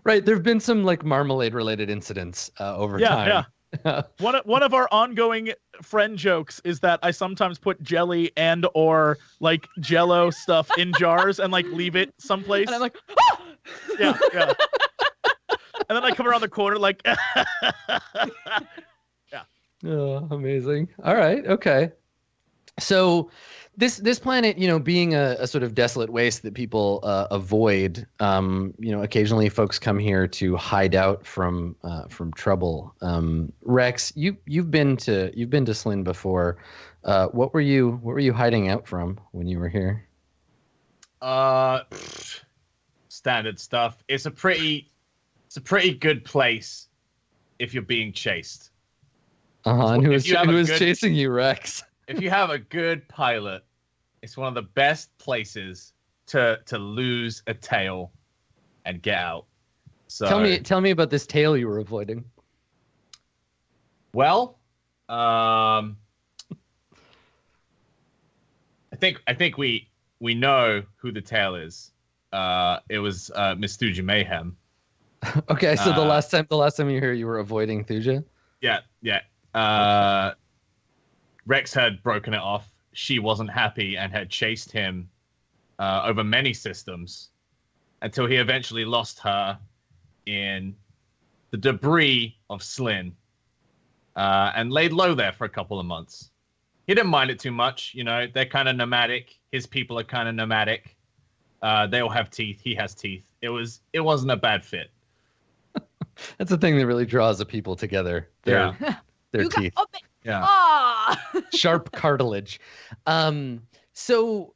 Right. There've been some like marmalade related incidents over time. Yeah. One of our ongoing friend jokes is that I sometimes put jelly and or like Jello stuff in jars and like leave it someplace. And I'm like, ah! Yeah. And then I come around the corner like, yeah. Oh, amazing. All right. Okay. So this planet, being a sort of desolate waste that people avoid, occasionally folks come here to hide out from trouble. Rex, you've been to Slynn before. What were you hiding out from when you were here? Standard stuff. It's a pretty good place if you're being chased. And who is chasing you, Rex? If you have a good pilot, it's one of the best places to lose a tail and get out. So tell me about this tail you were avoiding. Well, I think we know who the tail is. It was Miss Thuja Mayhem. Okay, so the last time you were here, you were avoiding Thuja? Yeah. Rex had broken it off. She wasn't happy and had chased him over many systems until he eventually lost her in the debris of Slynn and laid low there for a couple of months. He didn't mind it too much. They're kind of nomadic. His people are kind of nomadic. They all have teeth. He has teeth. It wasn't a bad fit. That's the thing that really draws the people together. Their teeth. Yeah. Sharp cartilage. So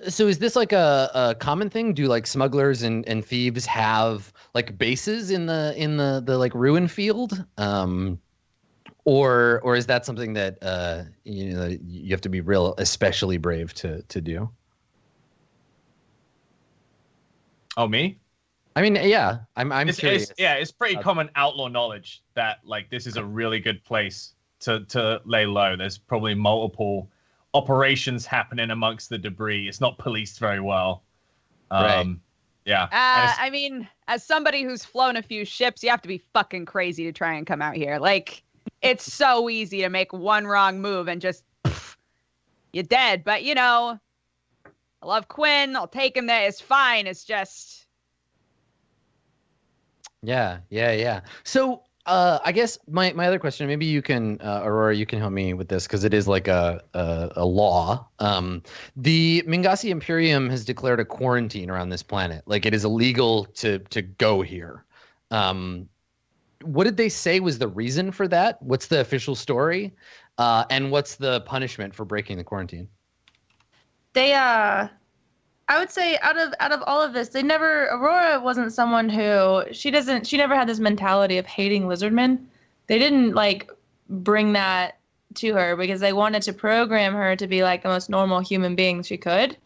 is this like a common thing? Do like smugglers and thieves have like bases in the like ruin field? Or is that something that you have to be real especially brave to do? Oh, me? I mean, yeah. I'm curious. It's pretty common outlaw knowledge that like this is a really good place to lay low. There's probably multiple operations happening amongst the debris. It's not policed very well. Right. Yeah. I mean, as somebody who's flown a few ships, you have to be fucking crazy to try and come out here. Like, it's so easy to make one wrong move and just you're dead. But I love Quinn. I'll take him there. It's fine. It's just. Yeah. So, I guess my other question, maybe you can, Aurora, you can help me with this because it is like a law. The Mingasi Imperium has declared a quarantine around this planet. Like it is illegal to go here. What did they say was the reason for that? What's the official story? And what's the punishment for breaking the quarantine? They I would say out of all of this, Aurora wasn't someone who she never had this mentality of hating lizardmen. They didn't like bring that to her because they wanted to program her to be like the most normal human being she could.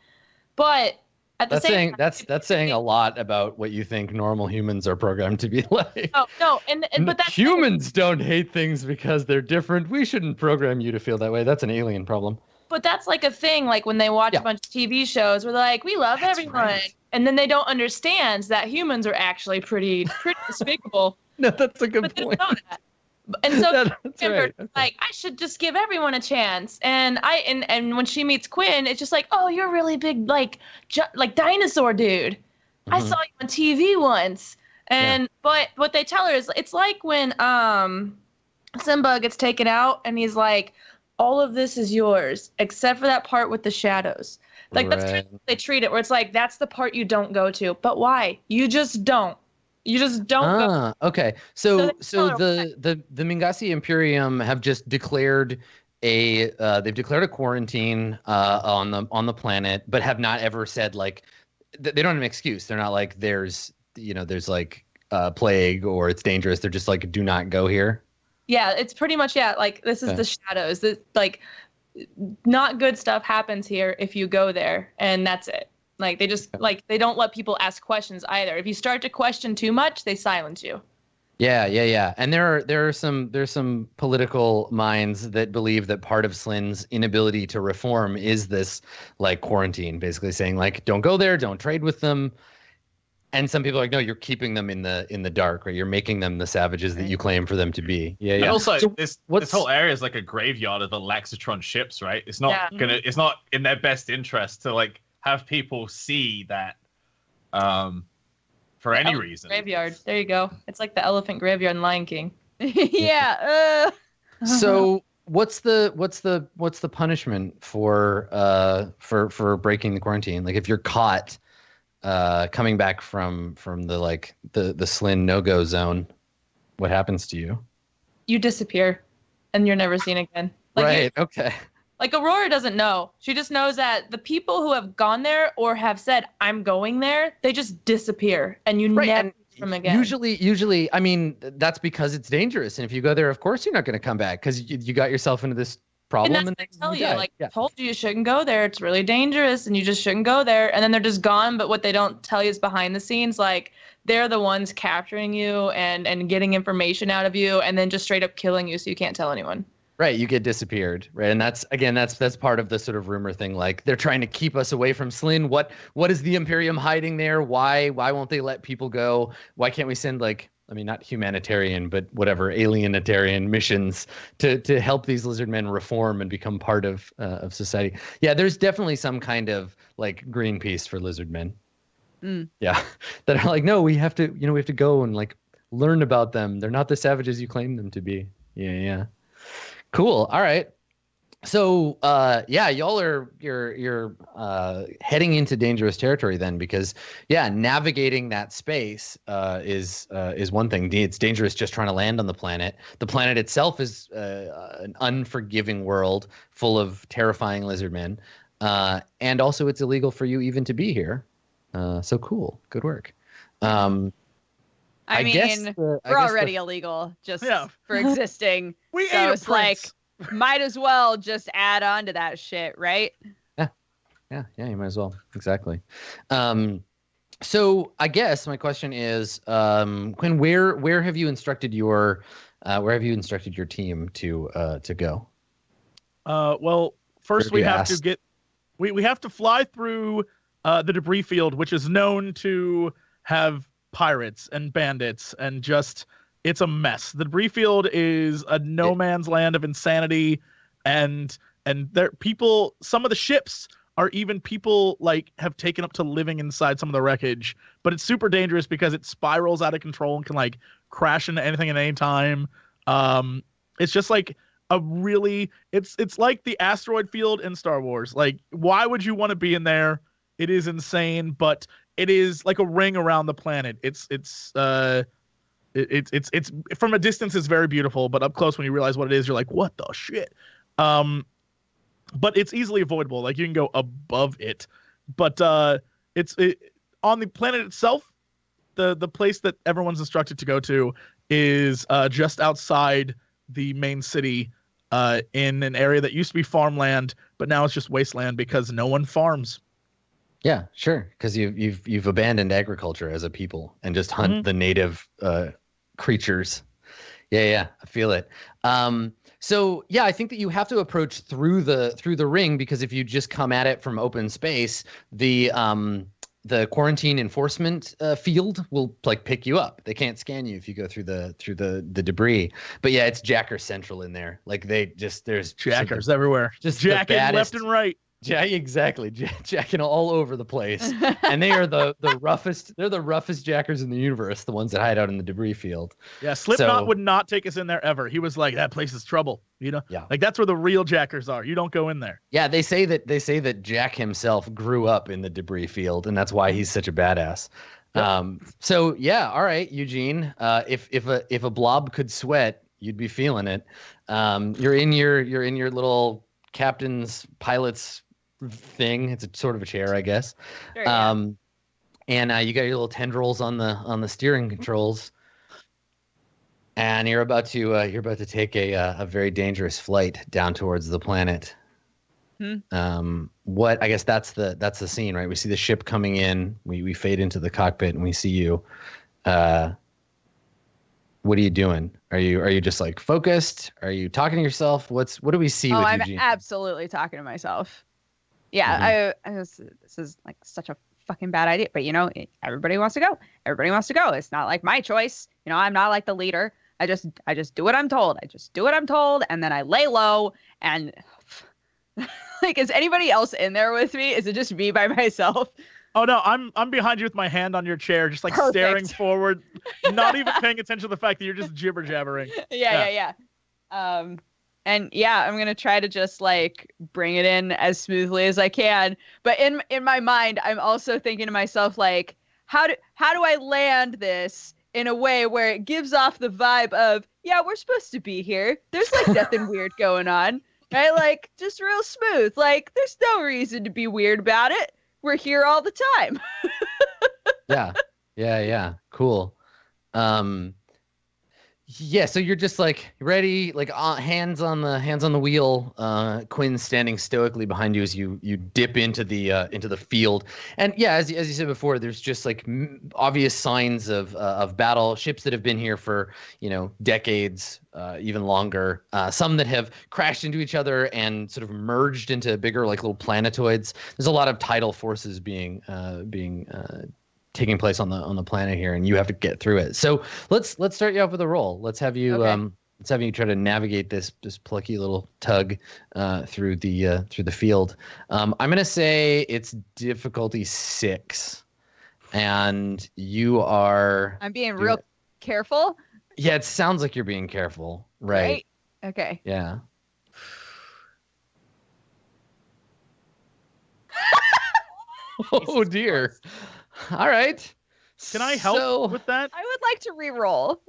But at the same time, that's saying a lot about what you think normal humans are programmed to be like. No, but that's humans don't hate things because they're different. We shouldn't program you to feel that way. That's an alien problem. But that's like a thing, like when they watch a bunch of TV shows where they're like, we love everyone. Right. And then they don't understand that humans are actually pretty despicable. No, that's a good point. And so that's right. Like, I should just give everyone a chance. And and when she meets Quinn, it's just like, oh, you're a really big, like dinosaur dude. Mm-hmm. I saw you on TV once. And but what they tell her is it's like when Simba gets taken out and he's like, all of this is yours, except for that part with the shadows. Like that's kind of how they treat it, where it's like that's the part you don't go to. But why? You just don't. You just don't go. Okay. So the Mingasi Imperium have just declared they've declared a quarantine on the planet, but have not ever said like they don't have an excuse. They're not like there's like plague or it's dangerous. They're just like do not go here. Yeah, it's pretty much like this is the shadows. This, like not good stuff happens here if you go there, and that's it. Like they just they don't let people ask questions either. If you start to question too much, they silence you. Yeah. And there's some political minds that believe that part of Slin's inability to reform is this like quarantine, basically saying like don't go there, don't trade with them. And some people are like, no, you're keeping them in the dark, right? You're making them the savages that you claim for them to be. Yeah. And also, so this whole area is like a graveyard of the Laxatron ships, right? It's not it's not in their best interest to like have people see that for any reason. Graveyard. There you go. It's like the elephant graveyard in Lion King. So what's the punishment for breaking the quarantine? Like if you're caught coming back from the Slin no-go zone, what happens to you? You disappear and you're never seen again. Okay. Like Aurora doesn't know. She just knows that the people who have gone there or have said, I'm going there, they just disappear and you never see them again. Usually, I mean, that's because it's dangerous. And if you go there, of course, you're not going to come back because you got yourself into this problem. And that's what they tell you. Told you shouldn't go there. It's really dangerous and you just shouldn't go there. And then they're just gone. But what they don't tell you is behind the scenes, like they're the ones capturing you and getting information out of you and then just straight up killing you so you can't tell anyone. Right, you get disappeared, right? And that's part of the sort of rumor thing. Like they're trying to keep us away from Slin. What is the Imperium hiding there? Why won't they let people go? Why can't we send not humanitarian, but whatever alienitarian missions to help these lizard men reform and become part of society? Yeah, there's definitely some kind of like Greenpeace for lizard men. Yeah, that are like, no, we have to go and like learn about them. They're not the savages you claim them to be. Yeah. Cool. All right. So, y'all you're heading into dangerous territory then, because navigating that space is one thing. It's dangerous just trying to land on the planet. The planet itself is an unforgiving world full of terrifying lizard men, and also it's illegal for you even to be here. So cool. Good work. I mean, we're already illegal just for existing. So it's like, might as well just add on to that shit, right? Yeah, you might as well. Exactly. So I guess my question is, Quinn, where have you instructed your team to go? Well, first we have to fly through the debris field, which is known to have pirates and bandits and just it's a mess. The debris field is a no man's land of insanity, and there some of the ships are even people like have taken up to living inside some of the wreckage, but it's super dangerous because it spirals out of control and can like crash into anything at any time. It's just like a really it's like the asteroid field in Star Wars. Like, why would you want to be in there? It is insane, but it is like a ring around the planet. It's from a distance it's very beautiful, but up close when you realize what it is, you're like, what the shit? But it's easily avoidable. Like, you can go above it, but it's on the planet itself. The place that everyone's instructed to go to is just outside the main city, in an area that used to be farmland, but now it's just wasteland because no one farms. Yeah, sure. Because you've abandoned agriculture as a people and just hunt the native creatures. Yeah, I feel it. So yeah, I think that you have to approach through the ring, because if you just come at it from open space, the quarantine enforcement field will like pick you up. They can't scan you if you go through the debris. But yeah, it's Jacker Central in there. Like there's Jackers everywhere, just jacking left and right. Yeah, exactly. Jacking all over the place. And they are the roughest. They're the roughest jackers in the universe, the ones that hide out in the debris field. Yeah, Slipknot would not take us in there ever. He was like, that place is trouble. You know? Yeah. Like, that's where the real jackers are. You don't go in there. Yeah, they say that Jack himself grew up in the debris field, and that's why he's such a badass. Yep. So yeah, all right, Eugene. If a blob could sweat, you'd be feeling it. You're in your little captain's pilot's thing. It's a sort of a chair, I guess. Sure, yeah. And you got your little tendrils on the steering controls, and you're about to take a very dangerous flight down towards the planet. What, I guess that's the scene, right? We see the ship coming in. We fade into the cockpit and we see you. What are you doing? Are you just like focused? Are you talking to yourself? What do we see with I'm Eugene? absolutely talking to myself. Yeah, this is like such a fucking bad idea, but everybody wants to go. Everybody wants to go. It's not like my choice. I'm not like the leader. I just do what I'm told. I just do what I'm told, and then I lay low. And like, is anybody else in there with me? Is it just me by myself? Oh no, I'm behind you with my hand on your chair, just like Perfect. staring forward, not even paying attention to the fact that you're just jibber jabbering. Yeah. And yeah, I'm gonna try to just like bring it in as smoothly as I can. But in my mind, I'm also thinking to myself, like, how do I land this in a way where it gives off the vibe of, yeah, we're supposed to be here. There's like nothing weird going on, right? Like, just real smooth. Like, there's no reason to be weird about it. We're here all the time. Yeah. Cool. Yeah, so you're just like ready, like hands on the wheel. Quinn's standing stoically behind you as you dip into the field. And yeah, as you said before, there's just like obvious signs of battle. Ships that have been here for decades, even longer. Some that have crashed into each other and sort of merged into bigger like little planetoids. There's a lot of tidal forces being taking place on the planet here, and you have to get through it. So let's start you off with a roll. Let's have you try to navigate this plucky little tug through the field. I'm gonna say it's difficulty 6, and you are. I'm being real careful. Yeah, it sounds like you're being careful, right? Okay. Yeah. Oh dear. All right. Can I help with that? I would like to re-roll.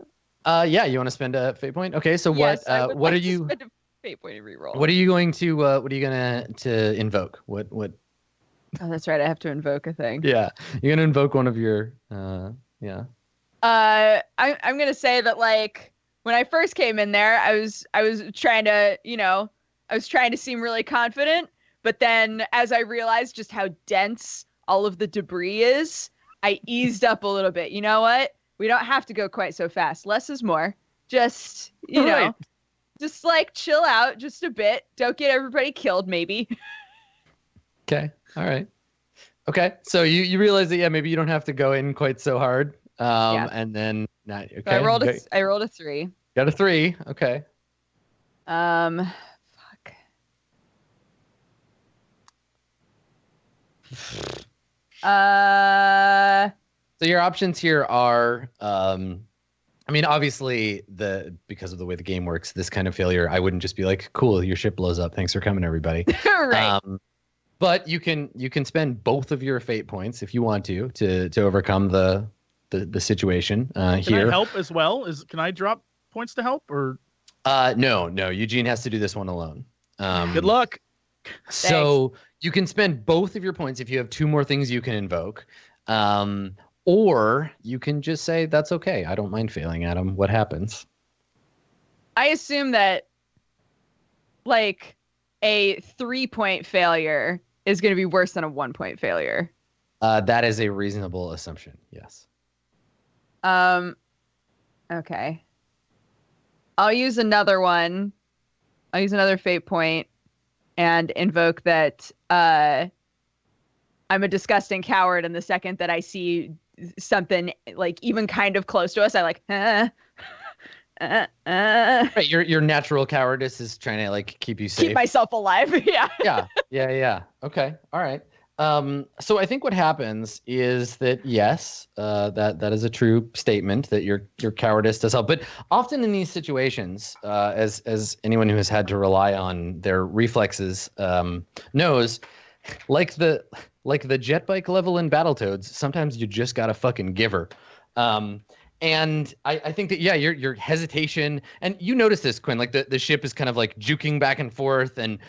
Yeah, you want to spend a fate point? Okay, so yes, what are you? Spend a fate point and re-roll. What are you going to invoke? What? Oh, that's right. I have to invoke a thing. Yeah, you're gonna invoke one of your. Yeah. I'm gonna say that, like, when I first came in there, I was trying to seem really confident, but then as I realized just how dense all of the debris is, I eased up a little bit. You know what? We don't have to go quite so fast. Less is more. Just, just like chill out just a bit. Don't get everybody killed, maybe. Okay. All right. Okay. So you realize that, yeah, maybe you don't have to go in quite so hard. And then not okay. So I rolled a 3. Got a 3. Okay. Fuck. So your options here are, I mean, obviously, because of the way the game works, this kind of failure, I wouldn't just be like, "Cool, your ship blows up. Thanks for coming, everybody." Right. But you can spend both of your fate points if you want to overcome the situation Can here. I help as well? Can I drop points to help or? No. Eugene has to do this one alone. Good luck. So you can spend both of your points if you have two more things you can invoke. Or you can just say, that's okay. I don't mind failing, Adam. What happens? I assume that like a 3-point failure is going to be worse than a 1-point failure. That is a reasonable assumption. Yes. Okay. I'll use another one. I'll use another fate point and invoke that I'm a disgusting coward, and the second that I see something like even kind of close to us, I like Right, your natural cowardice is trying to like keep you safe. keep myself alive. Yeah. Yeah. Okay. All right. So I think what happens is that yes, that is a true statement that your cowardice does help. But often in these situations, as anyone who has had to rely on their reflexes knows, like the jet bike level in Battletoads, sometimes you just gotta fucking give her. And I think that your hesitation, and you notice this, Quinn, like the ship is kind of like juking back and forth, and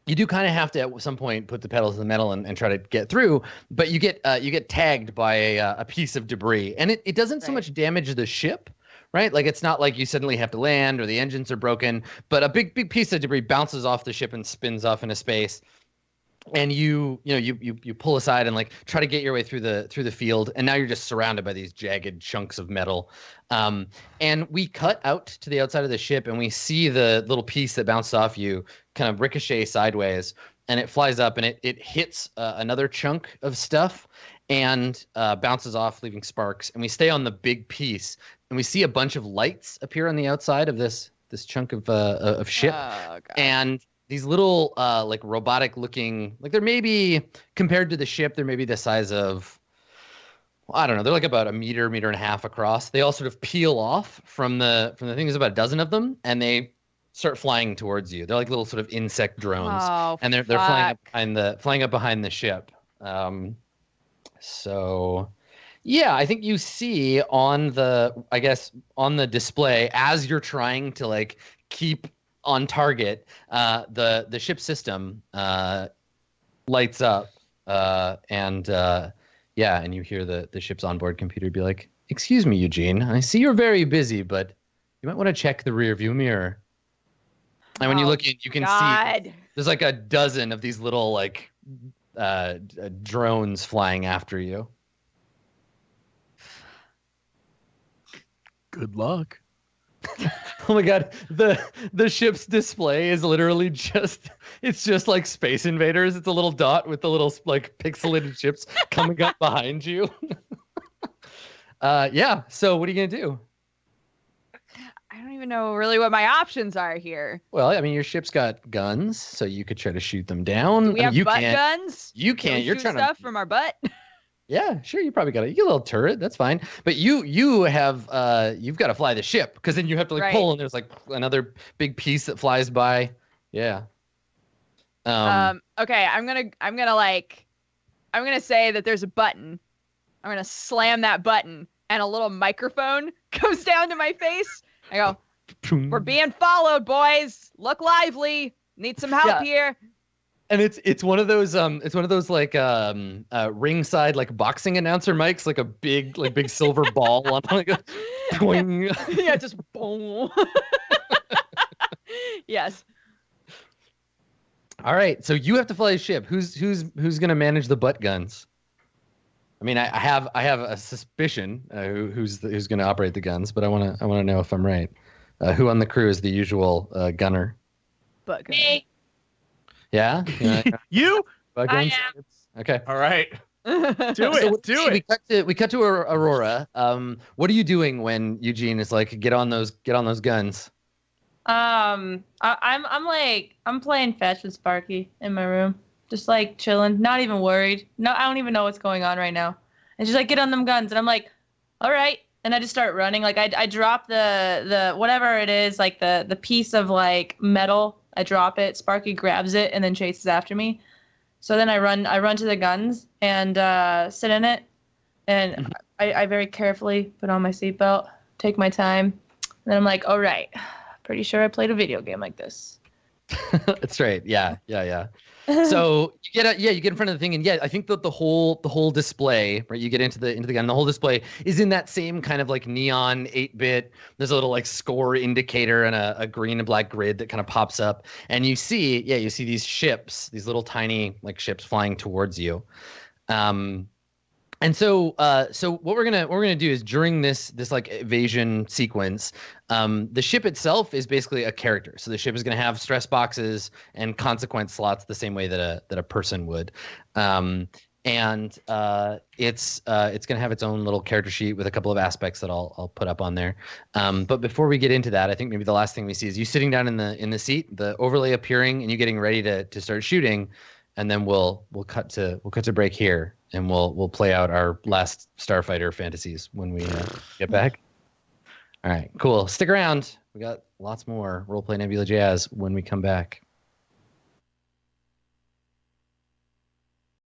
you do kind of have to at some point put the pedal to the metal and try to get through, but you get tagged by a piece of debris, and it doesn't so much damage the ship, right? Like it's not like you suddenly have to land or the engines are broken, but a big piece of debris bounces off the ship and spins off into space. And you pull aside and like try to get your way through the field, and now you're just surrounded by these jagged chunks of metal. And we cut out to the outside of the ship, and we see the little piece that bounced off you kind of ricochet sideways, and it flies up and it hits another chunk of stuff and bounces off, leaving sparks. And we stay on the big piece, and we see a bunch of lights appear on the outside of this chunk of ship, and these little like robotic looking, like they're maybe compared to the ship, they're maybe the size of, I don't know, they're like about a meter and a half across. They all sort of peel off from the thing. There's about a dozen of them, and they start flying towards you. They're like little sort of insect drones, and they're flying up behind the ship. So yeah, I think you see on the display as you're trying to like keep on target, the ship system lights up, and you hear the ship's onboard computer be like, "Excuse me, Eugene, I see you're very busy, but you might want to check the rear view mirror." And when you look in, you can see there's like a dozen of these little like drones flying after you. Good luck. Oh my god, the ship's display is literally just like Space Invaders. It's a little dot with the little like pixelated ships coming up behind you. So what are you gonna do? I don't even know really what my options are here. Well, I mean, your ship's got guns, so you could try to shoot them down. Do we have butt guns? You can't. You're trying stuff from our butt. Yeah, sure. You probably got you get a little turret. That's fine. But you have you've got to fly the ship, because then you have to like pull, and there's like another big piece that flies by. Yeah. Okay, I'm gonna say that there's a button. I'm gonna slam that button, and a little microphone goes down to my face. I go, "We're being followed, boys. Look lively. Need some help here." And it's one of those like ringside like boxing announcer mics, like a big silver ball on like a boing. Yeah, just boom. Yes. All right, so you have to fly a ship. Who's gonna manage the butt guns? I mean, I have a suspicion who's gonna operate the guns, but I wanna know if I'm right. Who on the crew is the usual gunner? Butt gun. Me. Yeah? You? Butt guns? Okay. All right. Do it. We cut to Aurora. What are you doing when Eugene is like, get on those guns? I'm playing fetch with Sparky in my room. just like chilling, not even worried. No, I don't even know what's going on right now. And she's like, get on them guns. And I'm like, all right. And I just start running. Like I drop the whatever it is, like the piece of like metal. I drop it. Sparky grabs it and then chases after me. So then I run to the guns and sit in it. And I very carefully put on my seatbelt, take my time. And then I'm like, all right, pretty sure I played a video game like this. That's right. Yeah. So you get in front of the thing, and yeah, I think that the whole display, right? You get into the gun. The whole display is in that same kind of like neon 8-bit. There's a little like score indicator and a green and black grid that kind of pops up, and you see these ships, these little tiny like ships flying towards you. And so what we're gonna do is during this like evasion sequence, the ship itself is basically a character. So the ship is gonna have stress boxes and consequence slots the same way that a person would, and it's gonna have its own little character sheet with a couple of aspects that I'll put up on there. But before we get into that, I think maybe the last thing we see is you sitting down in the seat, the overlay appearing, and you getting ready to start shooting. And then we'll cut to break here, and we'll play out our last Starfighter fantasies when we get back. All right, cool. Stick around. We got lots more RollPlay Nebula jazz when we come back.